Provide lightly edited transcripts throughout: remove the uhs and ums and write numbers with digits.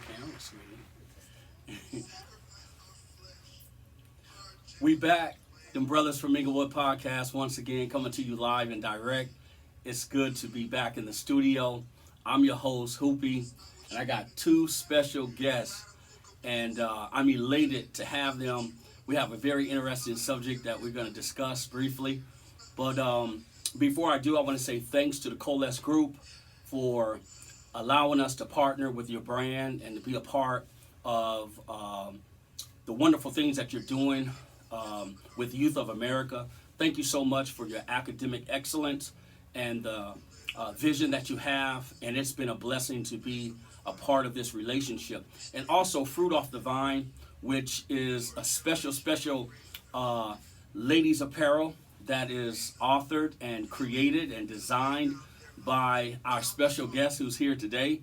camera, sweetie. We back. Them Brothers from Inglewood podcast once again coming to you live and direct. It's good to be back in the studio. I'm your host, Hoopy, and I got two special guests, and I'm elated to have them. We have a very interesting subject that we're going to discuss briefly, but before I do, I want to say thanks to the Coalesce Group for allowing us to partner with your brand and to be a part of the wonderful things that you're doing with Youth of America. Thank you so much for your academic excellence and the vision that you have, and it's been a blessing to be a part of this relationship. And also Fruit Off the Vine, which is a special ladies apparel that is authored and created and designed by our special guest who's here today.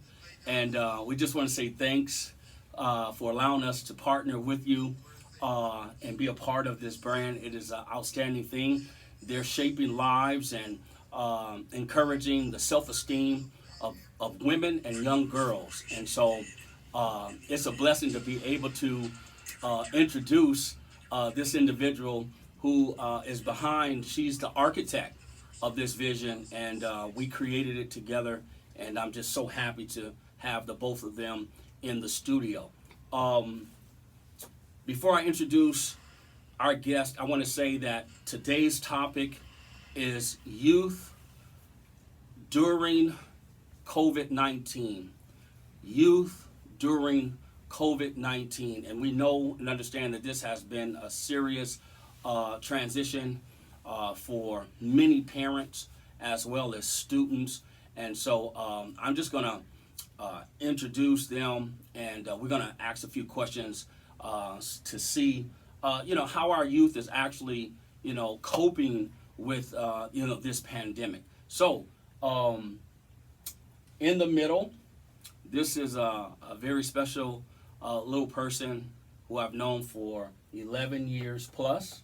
And we just want to say thanks for allowing us to partner with you and be a part of this brand. It is an outstanding thing. They're shaping lives and encouraging the self-esteem of women and young girls. And so it's a blessing to be able to introduce this individual who is behind. She's the architect of this vision, and we created it together, and I'm just so happy to have the both of them in the studio. Before I introduce our guest, I want to say that today's topic is youth during COVID-19. Youth during COVID-19. And we know and understand that this has been a serious transition for many parents as well as students. And so I'm just going to introduce them, and we're going to ask a few questions to see, how our youth is actually, coping with, this pandemic. So in the middle, this is a very special little person who I've known for 11 years plus.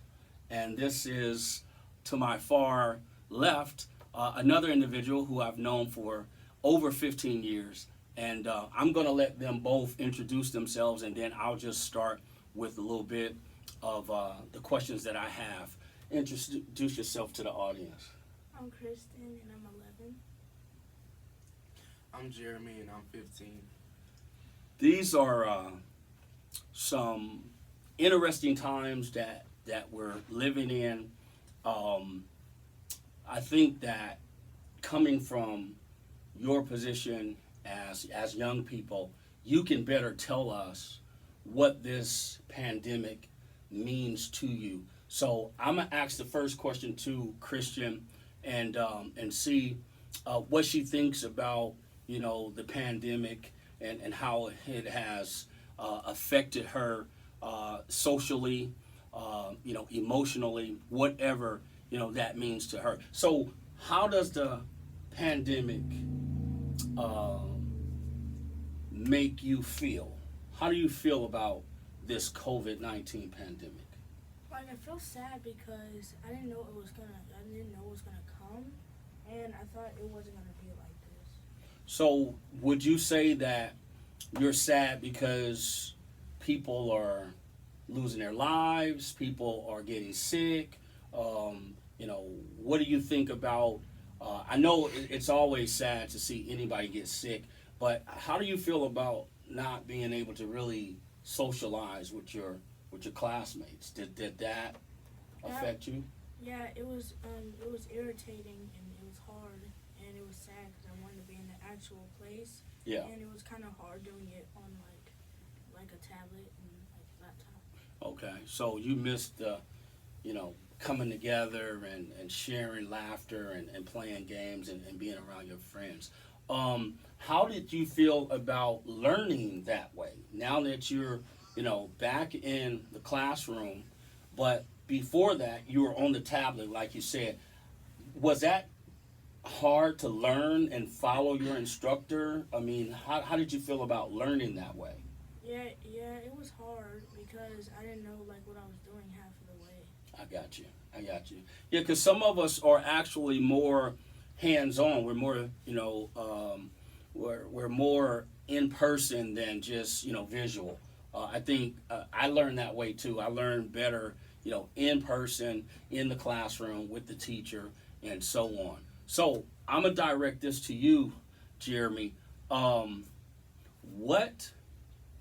And this is, to my far left, another individual who I've known for over 15 years. And I'm going to let them both introduce themselves, and then I'll just start with a little bit of the questions that I have. Introduce yourself to the audience. I'm Kristin, and I'm 11. I'm Jeremy, and I'm 15. These are some interesting times that we're living in. I think that coming from your position as young people, you can better tell us what this pandemic means to you. So I'm gonna ask the first question to Kristin and see what she thinks about the pandemic and how it has affected her socially, emotionally, whatever that means to her. So how does the pandemic make you feel? How do you feel about this COVID-19 pandemic? Like, I feel sad because I didn't know it was gonna come, and I thought it wasn't gonna be like this. So would you say that you're sad because people are losing their lives, people are getting sick? What do you think about, I know it's always sad to see anybody get sick, but how do you feel about not being able to really socialize with your classmates? Did that affect you? Yeah, it was irritating, and it was hard, and it was sad because I wanted to be in the actual place. Yeah. And it was kind of hard doing it on like a tablet and like a laptop. Okay, so you missed the, coming together and sharing laughter and playing games and being around your friends. How did you feel about learning that way? Now that you're, back in the classroom, but before that you were on the tablet, like you said. Was that hard to learn and follow your instructor? I mean, how did you feel about learning that way? Yeah, it was hard because I didn't know like what I was doing half of the way. I got you. Yeah, because some of us are actually more hands-on. We're more, we're more in person than just visual. I think I learned that way too. I learned better in person in the classroom with the teacher and so on. So I'm gonna direct this to you, Jeremy. What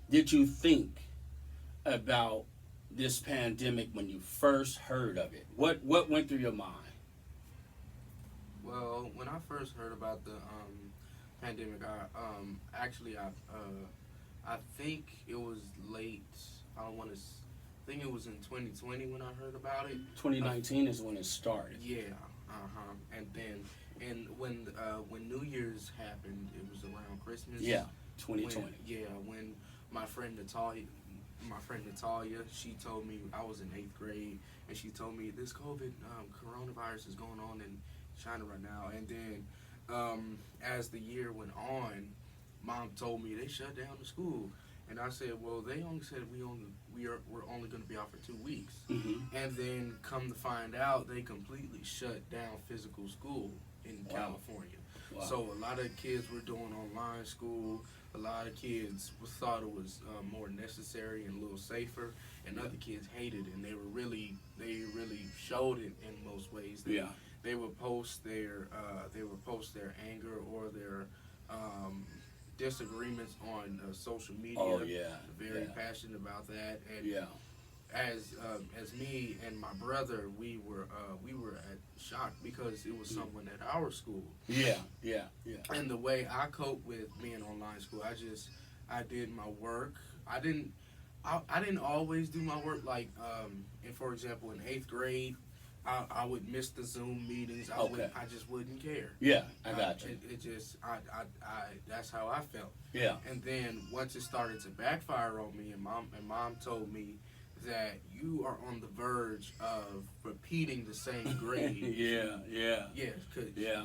did you think about this pandemic when you first heard of it? What went through your mind? Well, when I first heard about the pandemic, I think it was late. I don't want to. I think it was in 2020 when I heard about it. 2019 is when it started. Yeah. And then, when New Year's happened, it was around Christmas. Yeah, 2020. When my friend Natalia, she told me I was in 8th grade, and she told me this coronavirus is going on in China right now. And then, as the year went on, Mom told me they shut down the school, and I said, well, they only said we're only going to be out for 2 weeks. Mm-hmm. And then come to find out, they completely shut down physical school in California. Wow. So a lot of kids were doing online school. A lot of kids thought it was more necessary and a little safer, and other kids hated it, and they really showed it in most ways. They would post their anger or their disagreements on social media. Oh yeah, very passionate about that. And yeah. As me and my brother, we were at shocked because it was someone at our school. Yeah. And the way I cope with being online school, I did my work. I didn't always do my work and for example, in 8th grade, I would miss the Zoom meetings. I just wouldn't care. Yeah, I got you. That's how I felt. Yeah. And then once it started to backfire on me, and mom told me that you are on the verge of repeating the same grade. Yeah.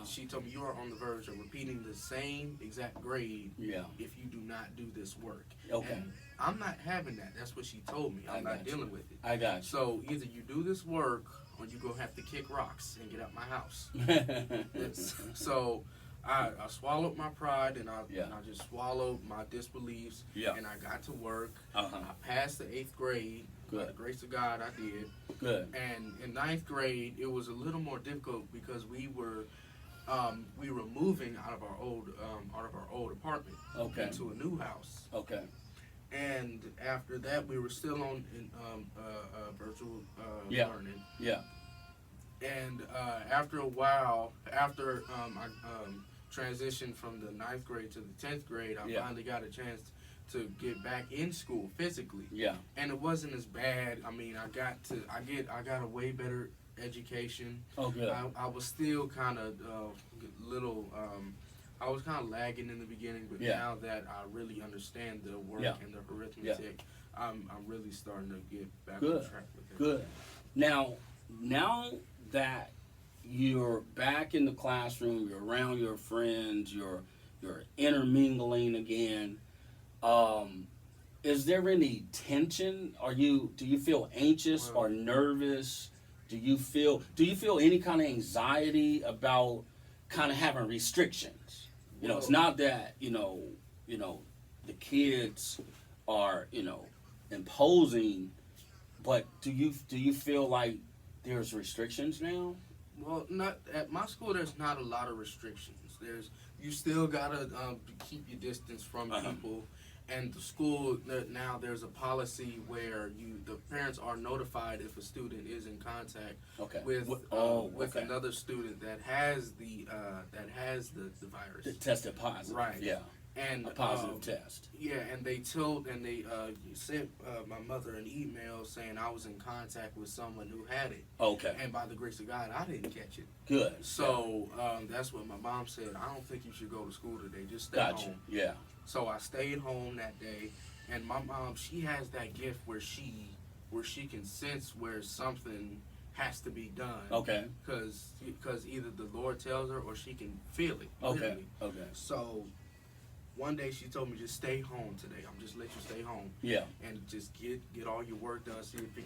She told me you are on the verge of repeating the same exact grade. Yeah. If you do not do this work. Okay. And I'm not having that. That's what she told me. I'm not dealing with it. I got you. So either you do this work, or you gonna have to kick rocks and get out my house. So I swallowed my pride, and I just swallowed my disbeliefs. Yeah. And I got to work. Uh-huh. I passed the 8th grade. Good. By the grace of God, I did. Good. And in 9th grade, it was a little more difficult because we were moving out of our old apartment into a new house. Okay. And after that, we were still on virtual learning. Yeah. And after a while, after I transitioned from the 9th grade to the 10th grade, I finally got a chance to get back in school physically. Yeah. And it wasn't as bad. I mean, I got a way better education. Oh, good. I was still kind of I was kind of lagging in the beginning, but now that I really understand the work and the arithmetic, I'm really starting to get back on track with it. Good. Now that you're back in the classroom, you're around your friends, you're intermingling again, is there any tension? Do you feel anxious or nervous? Do you feel any kind of anxiety about kind of having restrictions? It's not that the kids are imposing, but do you feel like there's restrictions now? Well, not at my school. There's not a lot of restrictions. You still gotta keep your distance from people. And the school now, there's a policy where the parents are notified if a student is in contact with another student that has the virus. That tested positive. Right. Yeah. And a positive test. Yeah, and they sent my mother an email saying I was in contact with someone who had it. Okay. And by the grace of God, I didn't catch it. Good. So that's what my mom said. I don't think you should go to school today. Just stay home. Yeah. So I stayed home that day, and my mom, she has that gift where she can sense where something has to be done. Okay. Because either the Lord tells her or she can feel it. Okay. Literally. Okay. So one day she told me, just stay home today. I'm just let you stay home. Yeah. And just get all your work done. See if you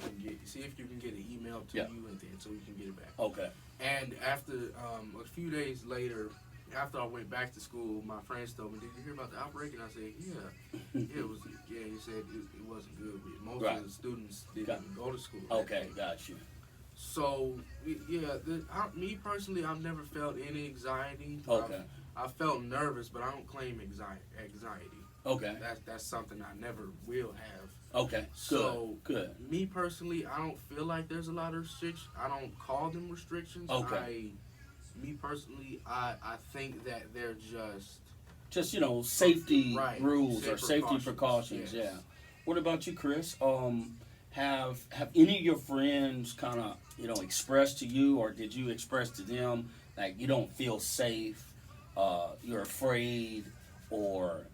can get an email to you, and then so you can get it back. Okay. And after a few days later, after I went back to school, my friends told me, "Did you hear about the outbreak?" And I said, "Yeah, it was. Yeah." He said it wasn't good. Most of the students didn't even go to school. Okay, got you. So yeah, me personally, I've never felt any anxiety. Okay. I felt nervous, but I don't claim anxiety. Okay. That's something I never will have. Okay. So good. Me personally, I don't feel like there's a lot of restrictions. I don't call them restrictions. Okay. Me personally, I think that they're just safety rules or safety Yes. precautions. Yeah. What about you, Chris? Have any of your friends kind of expressed to you, or did you express to them like you don't feel safe, you're afraid, or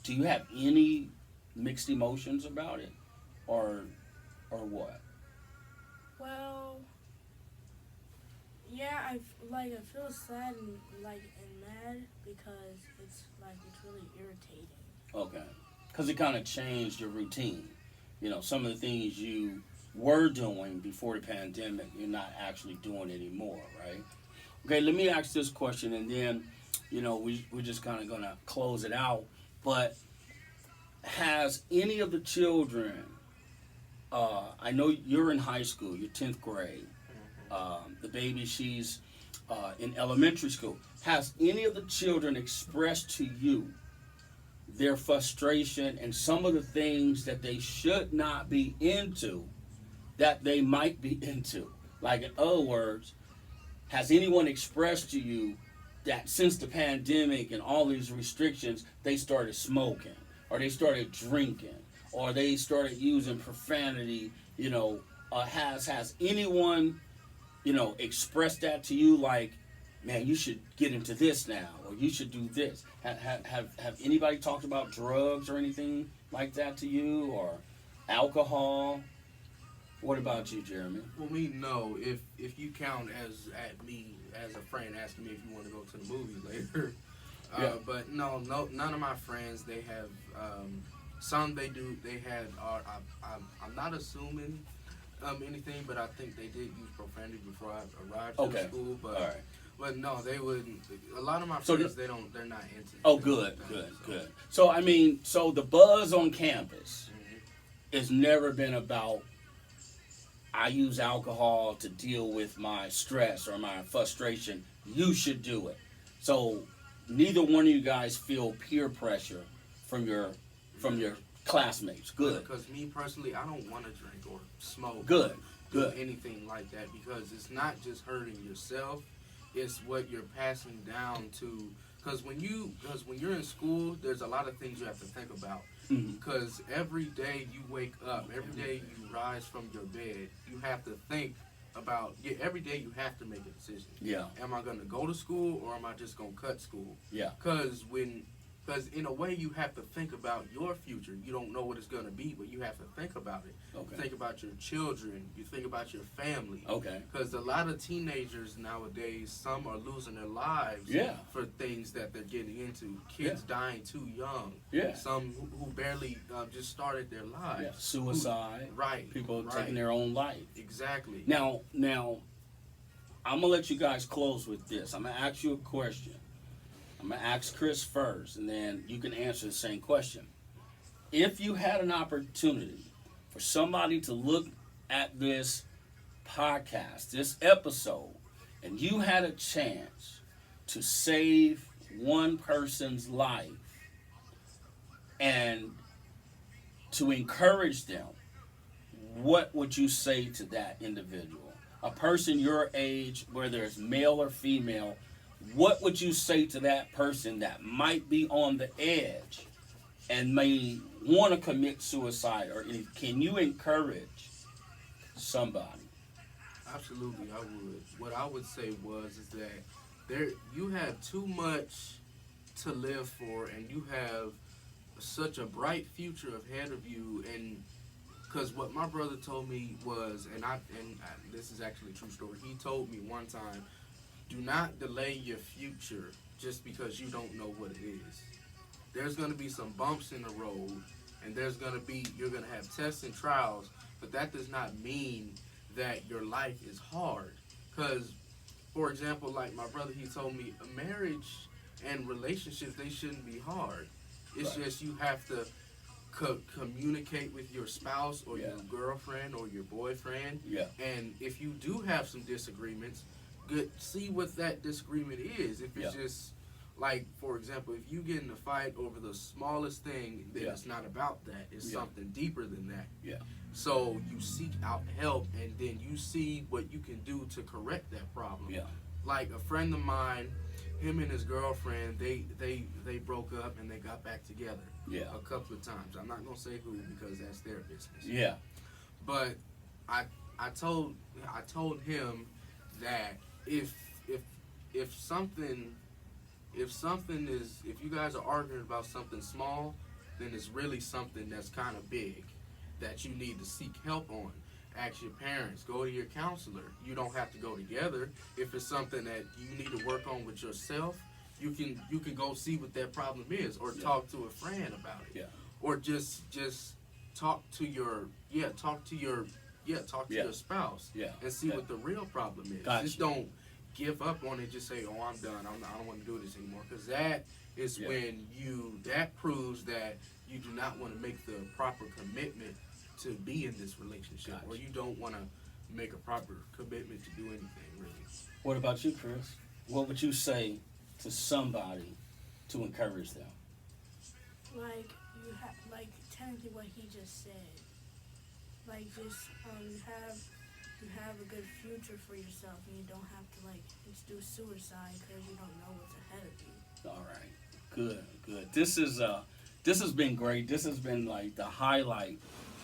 do you have any mixed emotions about it, or what? Well, yeah, I feel sad and mad because it's really irritating. Okay, because it kind of changed your routine. Some of the things you were doing before the pandemic, you're not actually doing anymore, right? Okay, let me ask this question, and then, we're just kind of going to close it out. But has any of the children, I know you're in high school, you're 10th grade. The baby, she's in elementary school. Has any of the children expressed to you their frustration and some of the things that they should not be into that they might be into? Like, in other words, has anyone expressed to you that since the pandemic and all these restrictions, they started smoking, or they started drinking, or they started using profanity? Has anyone, expressed that to you, like, man, you should get into this now, or you should do this? Have anybody talked about drugs or anything like that to you, or alcohol? What about you, Jeremy? Well, no. If you count at me as a friend asking me if you want to go to the movies later, but no, none of my friends. They have some. They do. They had. I'm not assuming anything, but I think they did use profanity before I arrived to the school. But all right. But no, they wouldn't. A lot of my friends, they're not into. Oh, good. So so the buzz on campus has never been about, I use alcohol to deal with my stress or my frustration, you should do it. So neither one of you guys feel peer pressure from your classmates. Good. Because me personally, I don't want to drink or smoke. Good. Do anything like that, because it's not just hurting yourself. It's what you're passing down to. Because when you're in school, there's a lot of things you have to think about. Because every day you wake up, every day you rise from your bed, you have to think about. Every day you have to make a decision. Yeah. Am I going to go to school, or am I just going to cut school? Yeah. Because in a way you have to think about your future. You don't know what it's going to be, but you have to think about it. Okay. Think about your children. You think about your family. Okay. Because a lot of teenagers nowadays, some are losing their lives for things that they're getting into. Kids dying too young. Yeah. Some who barely just started their lives. Yeah. Suicide. People taking their own life. Exactly. Now, I'm going to let you guys close with this. I'm going to ask you a question. I'm going to ask Chris first, and then you can answer the same question. If you had an opportunity for somebody to look at this podcast, this episode, and you had a chance to save one person's life and to encourage them, what would you say to that individual? A person your age, whether it's male or female, what would you say to that person that might be on the edge and may want to commit suicide? Or can you encourage somebody? Absolutely, I would. What I would say is that you have too much to live for, and you have such a bright future ahead of you. And because what my brother told me was, and this is actually a true story. He told me one time, do not delay your future just because you don't know what it is. There's going to be some bumps in the road, and you're going to have tests and trials, but that does not mean that your life is hard. Because for example, like my brother, he told me marriage and relationships, they shouldn't be hard. It's just you have to communicate with your spouse or your girlfriend or your boyfriend. Yeah. And if you do have some disagreements, see what that disagreement is. If it's just like, for example, if you get in a fight over the smallest thing, then it's not about that. It's something deeper than that. Yeah. So you seek out help, and then you see what you can do to correct that problem. Yeah. Like a friend of mine, him and his girlfriend, they broke up and they got back together. Yeah. A couple of times. I'm not gonna say who because that's their business. Yeah. But I told him that if you guys are arguing about something small, then it's really something that's kind of big that you need to seek help on. Ask your parents, go to your counselor. You don't have to go together. If it's something that you need to work on with yourself, you can go see what that problem is, or talk to a friend about it. Yeah. Or just talk to your spouse. Yeah. And see what the real problem is. Gotcha. Just don't give up on it. Just say, "Oh, I'm done. I don't want to do this anymore." Because that is when that proves that you do not want to make the proper commitment to be in this relationship, or you don't want to make a proper commitment to do anything, really. What about you, Chris? What would you say to somebody to encourage them? Like technically what he just said. Like just you have a good future for yourself, and you don't have to just do suicide because you don't know what's ahead of you. All right, good. This has been great. This has been like the highlight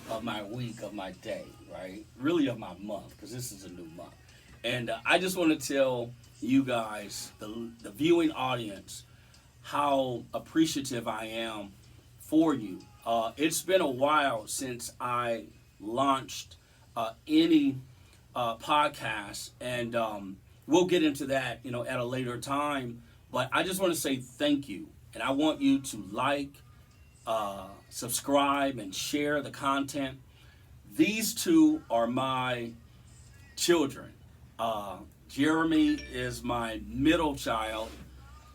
of my week, of my day, right? Really of my month, because this is a new month. And I just want to tell you guys, the viewing audience, how appreciative I am for you. It's been a while since I launched any podcast, and we'll get into that, at a later time. But I just want to say thank you, and I want you to subscribe, and share the content. These two are my children. Jeremy is my middle child,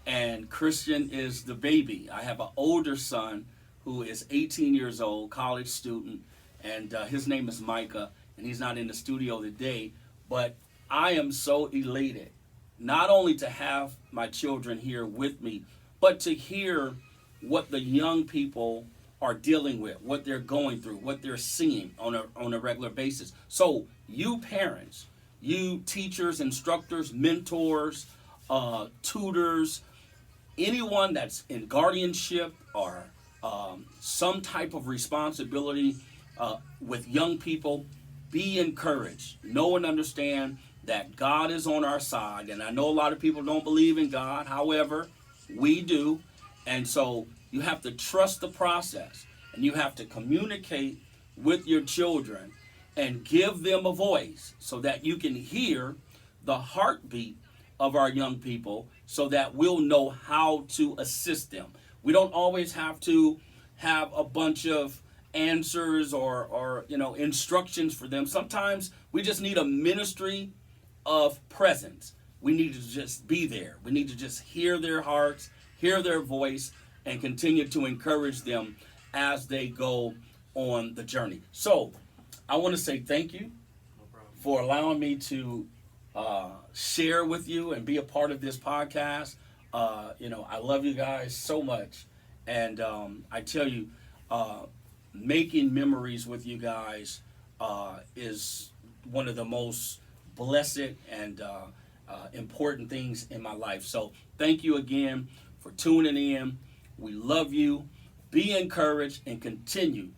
and Kristin is the baby. I have an older son who is 18 years old, college student, and his name is Micah, and he's not in the studio today, but I am so elated not only to have my children here with me, but to hear what the young people are dealing with, what they're going through, what they're seeing on a regular basis. So you parents, you teachers, instructors, mentors, tutors, anyone that's in guardianship or some type of responsibility with young people, be encouraged. Know and understand that God is on our side. And I know a lot of people don't believe in God. However, we do. And so you have to trust the process, and you have to communicate with your children and give them a voice so that you can hear the heartbeat of our young people, so that we'll know how to assist them. We don't always have to have a bunch of answers or instructions for them. Sometimes we just need a ministry of presence. We need to just be there. We need to just hear their hearts, hear their voice, and continue to encourage them as they go on the journey. So I want to say thank you for allowing me to share with you and be a part of this podcast. I love you guys so much. And I tell you, making memories with you guys is one of the most blessed and important things in my life. So thank you again for tuning in. We love you. Be encouraged and continue.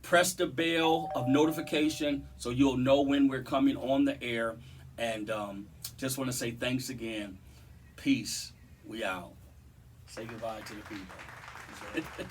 Press the bell of notification so you'll know when we're coming on the air. And just want to say thanks again. Peace. We out. Say goodbye to the people.